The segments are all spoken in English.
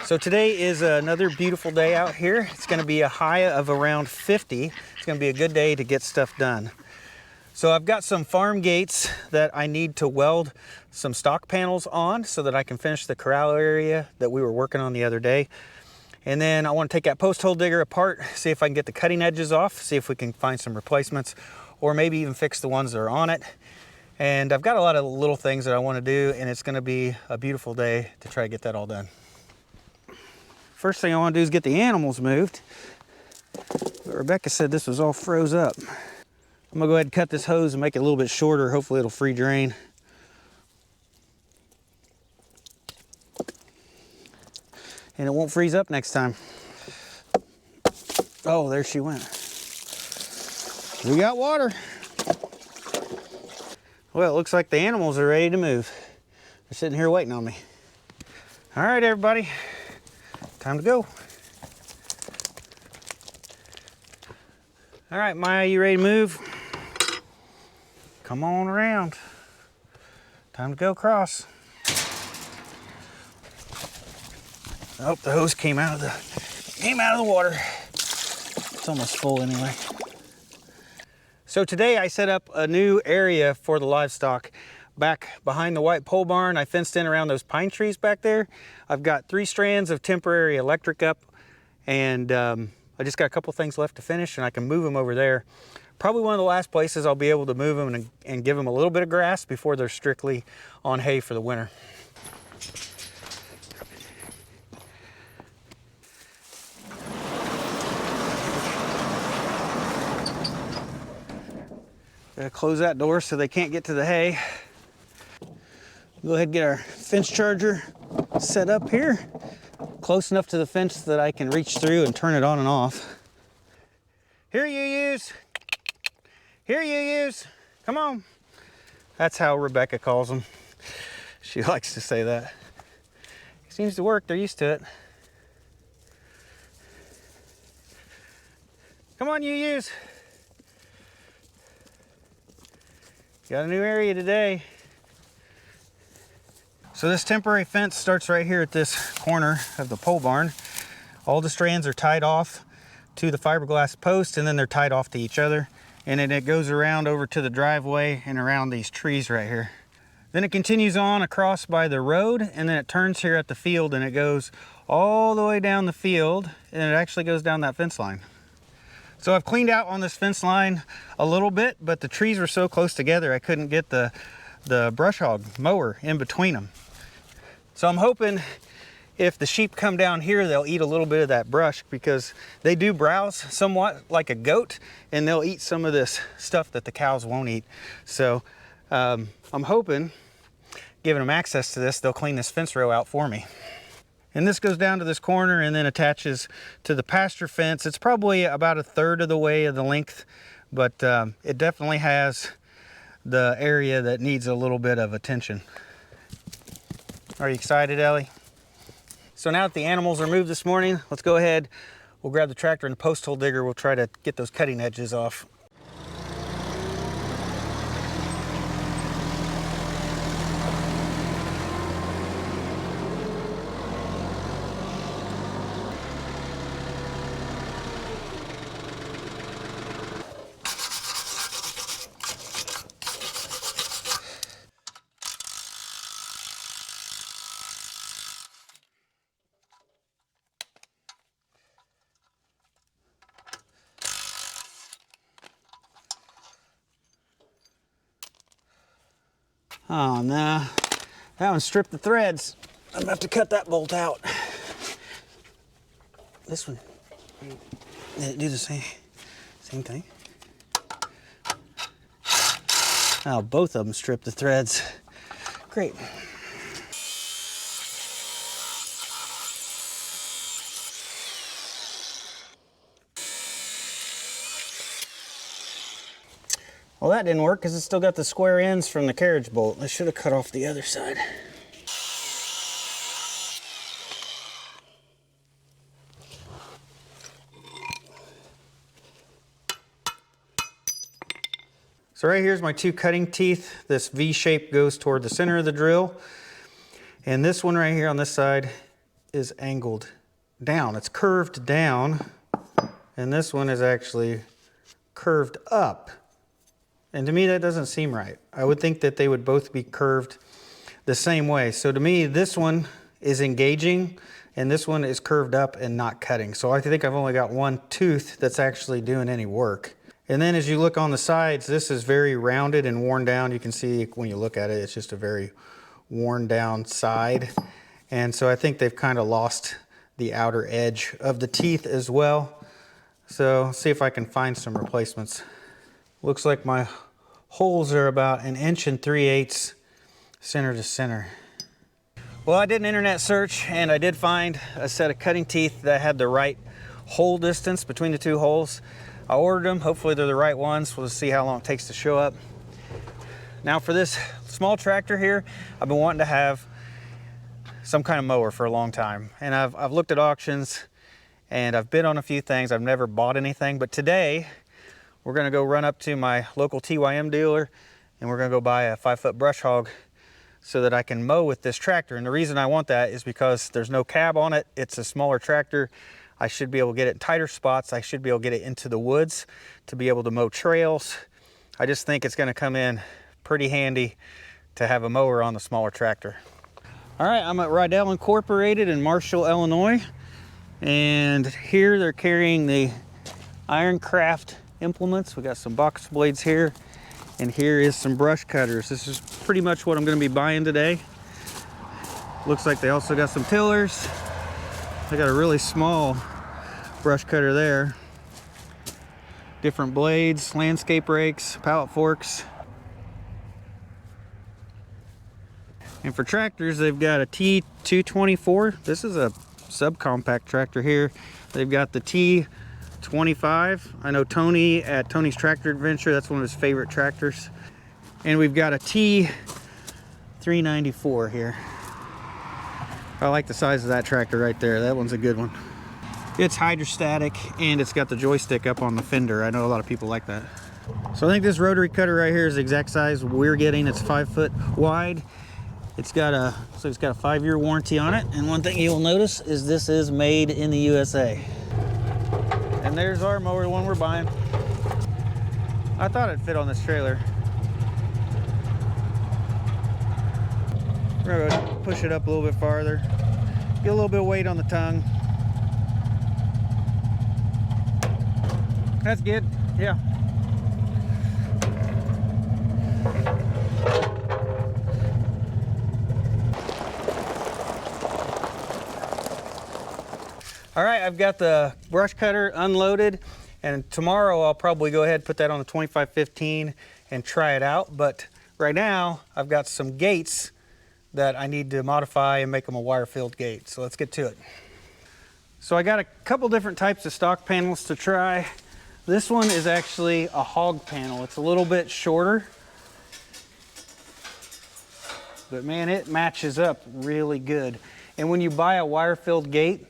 So today is another beautiful day out here. It's going to be a high of around 50. It's going to be a good day to get stuff done. So I've got some farm gates that I need to weld some stock panels on so that I can finish the corral area that we were working on the other day. And then I want to take that post hole digger apart, see if I can get the cutting edges off, see if we can find some replacements, or maybe even fix the ones that are on it. And I've got a lot of little things that I want to do, and it's going to be a beautiful day to try to get that all done. First thing I want to do is get the animals moved. But Rebecca said this was all froze up. I'm gonna go ahead and cut this hose and make it a little bit shorter. Hopefully it'll free drain. And it won't freeze up next time. Oh, there she went. We got water. Well, it looks like the animals are ready to move. They're sitting here waiting on me. All right, everybody, time to go. All right, Maya, you ready to move? Come on around. Time to go across. Oh, the hose came out of the water. It's almost full anyway. So today I set up a new area for the livestock. Back behind the white pole barn, I fenced in around those pine trees back there. I've got 3 strands of temporary electric up, and I just got a couple things left to finish, and I can move them over there. Probably one of the last places I'll be able to move them and give them a little bit of grass before they're strictly on hay for the winter. Gotta close that door so they can't get to the hay. Go ahead and get our fence charger set up here, close enough to the fence that I can reach through and turn it on and off. Here you use. Here you use. Come on. That's how Rebecca calls them. She likes to say that. It seems to work. They're used to it. Come on, you use. Got a new area today. So this temporary fence starts right here at this corner of the pole barn. All the strands are tied off to the fiberglass post, and then they're tied off to each other. And then it goes around over to the driveway and around these trees right here. Then it continues on across by the road, and then it turns here at the field, and it goes all the way down the field, and it actually goes down that fence line. So I've cleaned out on this fence line a little bit, but the trees were so close together I couldn't get the brush hog mower in between them. So I'm hoping if the sheep come down here, they'll eat a little bit of that brush, because they do browse somewhat like a goat, and they'll eat some of this stuff that the cows won't eat. So I'm hoping, giving them access to this, they'll clean this fence row out for me. And this goes down to this corner and then attaches to the pasture fence. It's probably about 1/3 of the way of the length, but it definitely has the area that needs a little bit of attention. Are you excited, Ellie? So now that the animals are moved this morning, let's go ahead. We'll grab the tractor and the post hole digger. We'll try to get those cutting edges off. Oh no, that one stripped the threads. I'm gonna have to cut that bolt out. This one, did it do the same thing? Oh, both of them stripped the threads. Great. Well, that didn't work because it's still got the square ends from the carriage bolt. I should have cut off the other side. So right here's my 2 cutting teeth. This V shape goes toward the center of the drill. And this one right here on this side is angled down. It's curved down, and this one is actually curved up. And to me, that doesn't seem right. I would think that they would both be curved the same way. So to me, this one is engaging, and this one is curved up and not cutting. So I think I've only got one tooth that's actually doing any work. And then as you look on the sides, this is very rounded and worn down. You can see when you look at it, it's just a very worn down side. And so I think they've kind of lost the outer edge of the teeth as well. So see if I can find some replacements. Looks like my holes are about 1 3/8 inches center to center. Well, I did an internet search and I did find a set of cutting teeth that had the right hole distance between the two holes. I ordered them. Hopefully they're the right ones. We'll see how long it takes to show up. Now for this small tractor here, I've been wanting to have some kind of mower for a long time. And I've looked at auctions and I've bid on a few things. I've never bought anything, but today we're gonna go run up to my local TYM dealer and we're gonna go buy a 5-foot brush hog so that I can mow with this tractor. And the reason I want that is because there's no cab on it. It's a smaller tractor. I should be able to get it in tighter spots. I should be able to get it into the woods to be able to mow trails. I just think it's gonna come in pretty handy to have a mower on the smaller tractor. All right, I'm at Rydell Incorporated in Marshall, Illinois. And here they're carrying the Ironcraft implements. We got some box blades here, and here is some brush cutters. This is pretty much what I'm gonna be buying today. Looks like they also got some tillers. They got a really small brush cutter there. Different blades, landscape rakes, pallet forks. And for tractors, they've got a T224. This is a subcompact tractor here. They've got the T25. I know Tony at Tony's Tractor Adventure, that's one of his favorite tractors. And we've got a T394 here. I like the size of that tractor right there. That one's a good one. It's hydrostatic and it's got the joystick up on the fender. I know a lot of people like that. So I think this rotary cutter right here is the exact size we're getting. It's 5 foot wide. It's got a 5-year warranty on it. And one thing you'll notice is this is made in the USA. And there's our mower, the one we're buying. I thought it'd fit on this trailer. We're gonna go push it up a little bit farther. Get a little bit of weight on the tongue. That's good, yeah. All right, I've got the brush cutter unloaded, and tomorrow I'll probably go ahead and put that on the 2515 and try it out. But right now, I've got some gates that I need to modify and make them a wire-filled gate. So let's get to it. So I got a couple different types of stock panels to try. This one is actually a hog panel. It's a little bit shorter, but man, it matches up really good. And when you buy a wire-filled gate,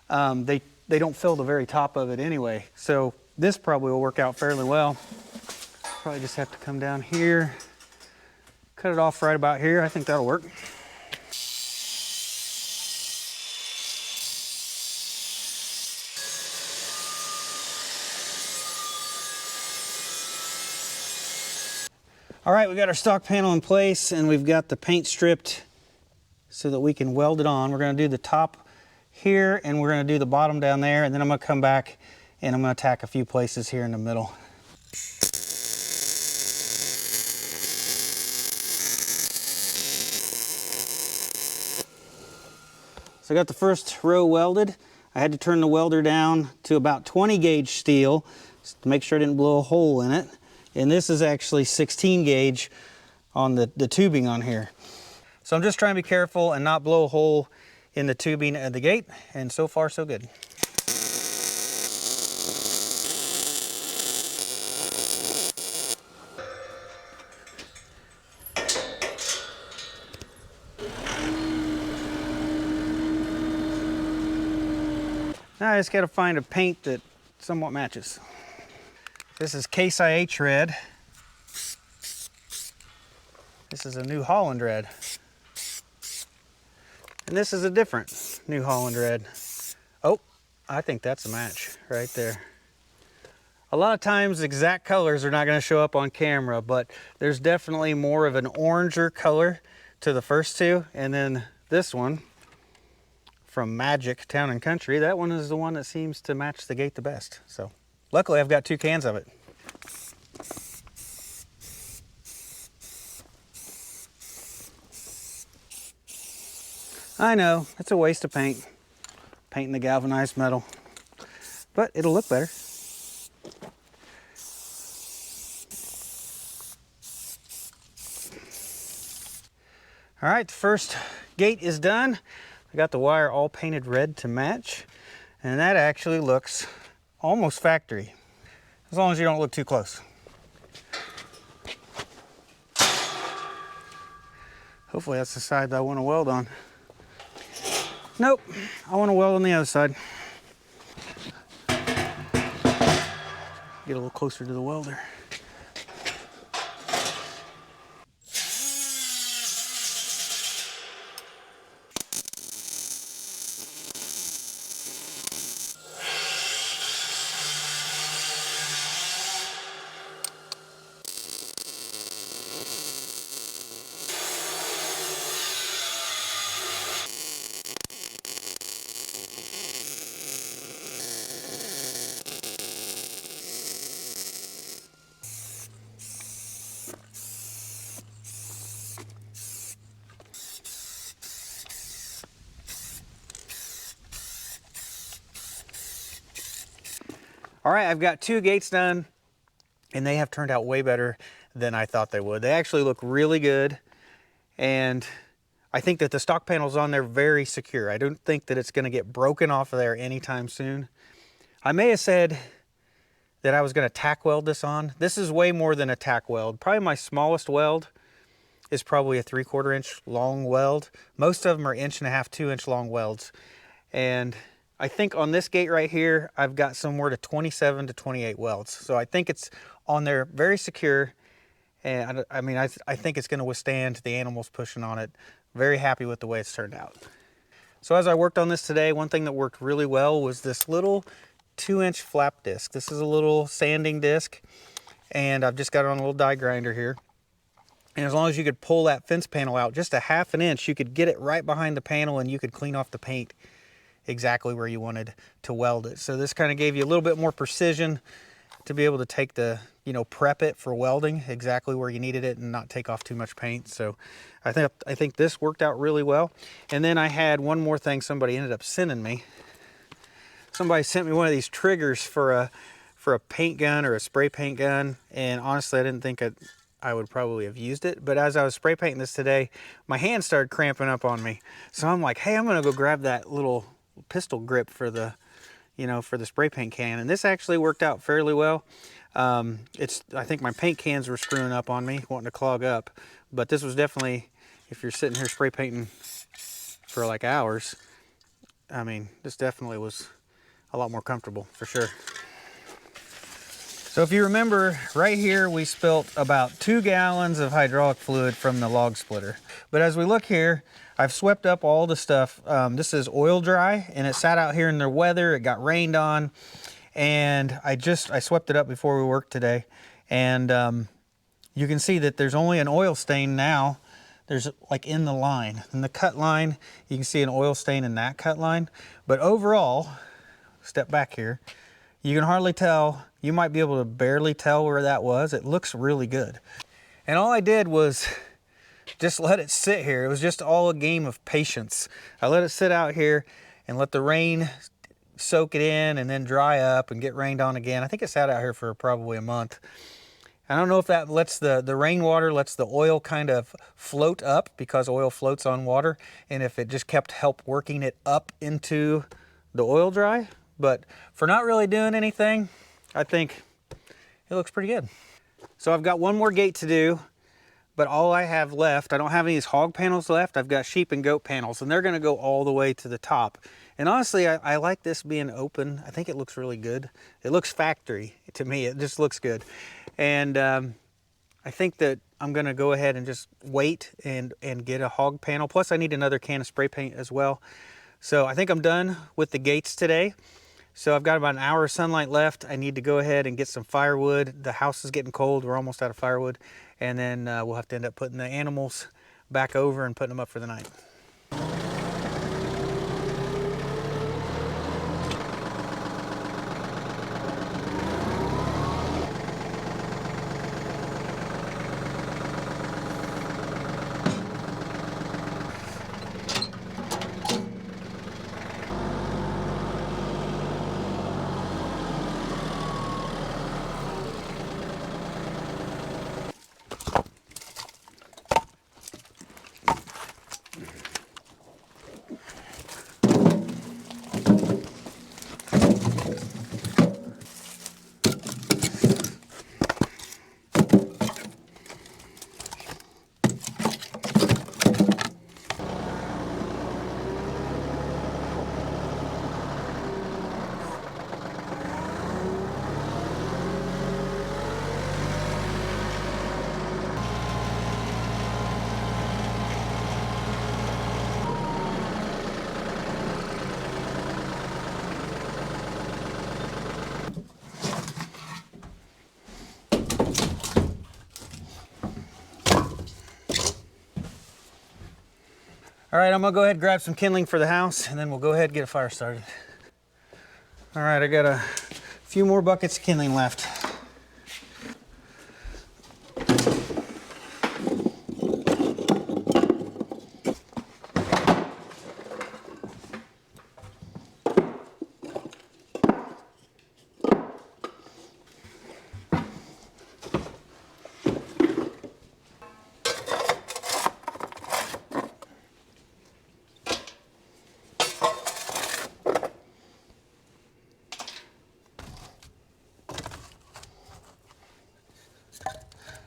they don't fill the very top of it anyway. So this probably will work out fairly well. Probably just have to come down here, cut it off right about here. I think that'll work. All right, we got our stock panel in place and we've got the paint stripped so that we can weld it on. We're gonna do the top here and we're gonna do the bottom down there, and then I'm gonna come back and I'm gonna tack a few places here in the middle. So I got the first row welded. I had to turn the welder down to about 20 gauge steel to make sure I didn't blow a hole in it. And this is actually 16 gauge on the tubing on here. So I'm just trying to be careful and not blow a hole in the tubing of the gate, and so far so good. Now I just gotta find a paint that somewhat matches. This is Case IH red. This is a New Holland red. And this is a different New Holland red. Oh, I think that's a match right there. A lot of times exact colors are not going to show up on camera, but there's definitely more of an oranger color to the first two. And then this one from Magic Town and Country, that one is the one that seems to match the gate the best. So luckily I've got 2 cans of it. I know, it's a waste of paint, painting the galvanized metal, but it'll look better. All right, the first gate is done. I got the wire all painted red to match, and that actually looks almost factory, as long as you don't look too close. Hopefully that's the side that I want to weld on. Nope, I want to weld on the other side. Get a little closer to the welder. All right, I've got 2 gates done, and they have turned out way better than I thought they would. They actually look really good, and I think that the stock panels on there are very secure. I don't think that it's going to get broken off of there anytime soon. I may have said that I was going to tack weld this on. This is way more than a tack weld. Probably my smallest weld is probably a 3/4 inch long weld. Most of them are 1.5 to 2 inch long welds. And I think on this gate right here, I've got somewhere to 27 to 28 welds. So I think it's on there very secure. And I mean, I think it's going to withstand the animals pushing on it. Very happy with the way it's turned out. So as I worked on this today, one thing that worked really well was this little 2-inch flap disc. This is a little sanding disc, and I've just got it on a little die grinder here. And as long as you could pull that fence panel out just a 1/2 inch, you could get it right behind the panel and you could clean off the paint exactly where you wanted to weld it. So this kind of gave you a little bit more precision to be able to take the, prep it for welding exactly where you needed it and not take off too much paint. So I think this worked out really well. And then I had one more thing somebody ended up sending me. Somebody sent me one of these triggers for a paint gun or a spray paint gun, and honestly I didn't think I would probably have used it, but as I was spray painting this today, my hand started cramping up on me. So I'm like, hey, I'm gonna go grab that little pistol grip for the spray paint can, and this actually worked out fairly well. I think my paint cans were screwing up on me, wanting to clog up, but this was definitely, if you're sitting here spray painting for like hours, I mean, this definitely was a lot more comfortable for sure. So if you remember, right here we spilt about 2 gallons of hydraulic fluid from the log splitter. But as we look here, I've swept up all the stuff. This is oil dry, and it sat out here in the weather. It got rained on, and I swept it up before we worked today. And you can see that there's only an oil stain now. There's like in the line. In the cut line, you can see an oil stain in that cut line. But overall, step back here, you can hardly tell. You might be able to barely tell where that was. It looks really good. And all I did was just let it sit here. It was just all a game of patience. I let it sit out here and let the rain soak it in and then dry up and get rained on again. I think it sat out here for probably a month. I don't know if that lets the rainwater lets the oil kind of float up, because oil floats on water, and if it just help working it up into the oil dry. But for not really doing anything, I think it looks pretty good. So I've got one more gate to do, but all I have left, I don't have any of these hog panels left. I've got sheep and goat panels, and they're gonna go all the way to the top. And honestly, I like this being open. I think it looks really good. It looks factory to me. It just looks good. And I think that I'm gonna go ahead and just wait and get a hog panel. Plus I need another can of spray paint as well. So I think I'm done with the gates today. So I've got about an hour of sunlight left. I need to go ahead and get some firewood. The house is getting cold. We're almost out of firewood. And then we'll have to end up putting the animals back over and putting them up for the night. All right, I'm gonna go ahead and grab some kindling for the house and then we'll go ahead and get a fire started. All right, I got a few more buckets of kindling left.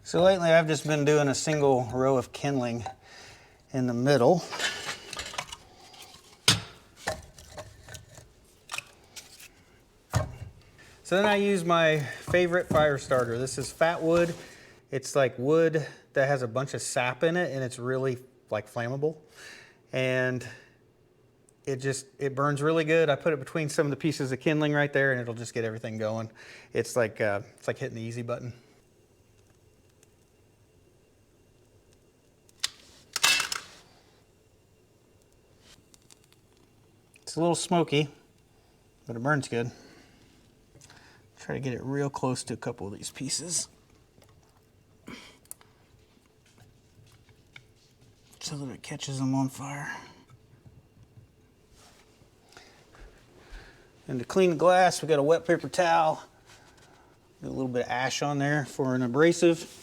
So lately I've just been doing a single row of kindling in the middle. So then I use my favorite fire starter. This is fat wood. It's like wood that has a bunch of sap in it and it's really like flammable. And it burns really good. I put it between some of the pieces of kindling right there and it'll just get everything going. It's like hitting the easy button. It's a little smoky, but it burns good. Try to get it real close to a couple of these pieces so that it catches them on fire. And to clean the glass, we got a wet paper towel. Got a little bit of ash on there for an abrasive.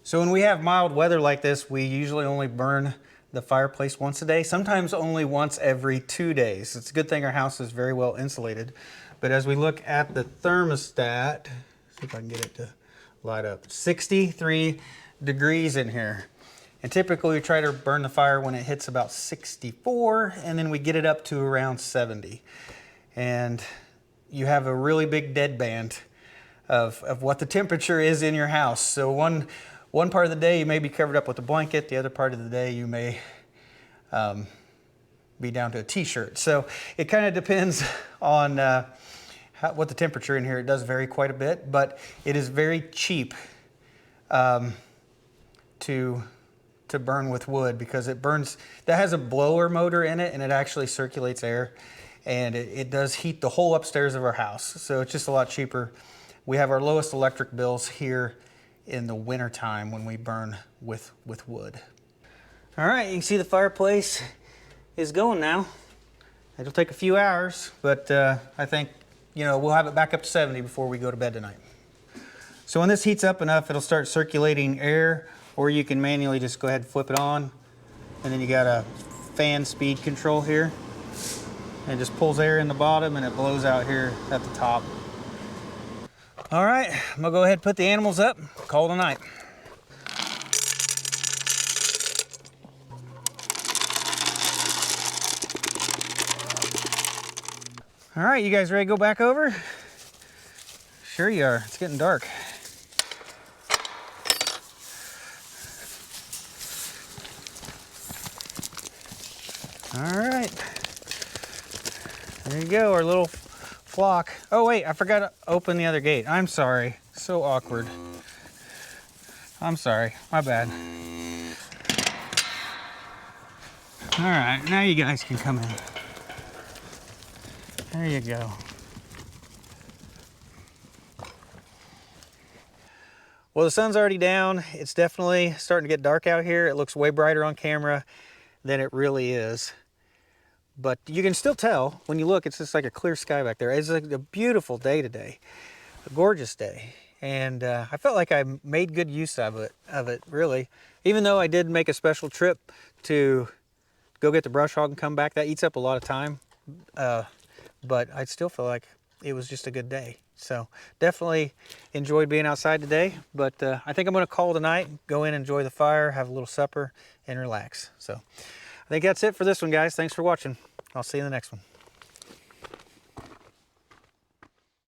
So when we have mild weather like this, we usually only burn the fireplace once a day, sometimes only once every 2 days. It's a good thing our house is very well insulated. But as we look at the thermostat, see if I can get it to light up, 63 degrees in here. And typically we try to burn the fire when it hits about 64, and then we get it up to around 70. And you have a really big dead band of what the temperature is in your house. So one part of the day you may be covered up with a blanket, the other part of the day you may be down to a t-shirt. So it kind of depends on what the temperature in here. It does vary quite a bit, but it is very cheap to burn with wood because it burns, that has a blower motor in it and it actually circulates air and it does heat the whole upstairs of our house. So it's just a lot cheaper. We have our lowest electric bills here in the winter time when we burn with wood. All right, you can see the fireplace is going now. It'll take a few hours, but I think, we'll have it back up to 70 before we go to bed tonight. So when this heats up enough, it'll start circulating air, or you can manually just go ahead and flip it on. And then you got a fan speed control here. And it just pulls air in the bottom and it blows out here at the top. All right, I'm gonna go ahead and put the animals up, call it a night. All right, you guys ready to go back over? Sure you are. It's getting dark. All right. There you go, our little flock. Oh wait, I forgot to open the other gate. I'm sorry. So awkward. I'm sorry. My bad. All right, now you guys can come in. There you go. Well, the sun's already down. It's definitely starting to get dark out here. It looks way brighter on camera than it really is. But you can still tell when you look, it's just like a clear sky back there. It's like a beautiful day today, a gorgeous day. And I felt like I made good use of it really. Even though I did make a special trip to go get the brush hog and come back, that eats up a lot of time. But I still feel like it was just a good day. So definitely enjoyed being outside today, but I think I'm gonna call tonight, go in, enjoy the fire, have a little supper, and relax. So I think that's it for this one, guys. Thanks for watching. I'll see you in the next one.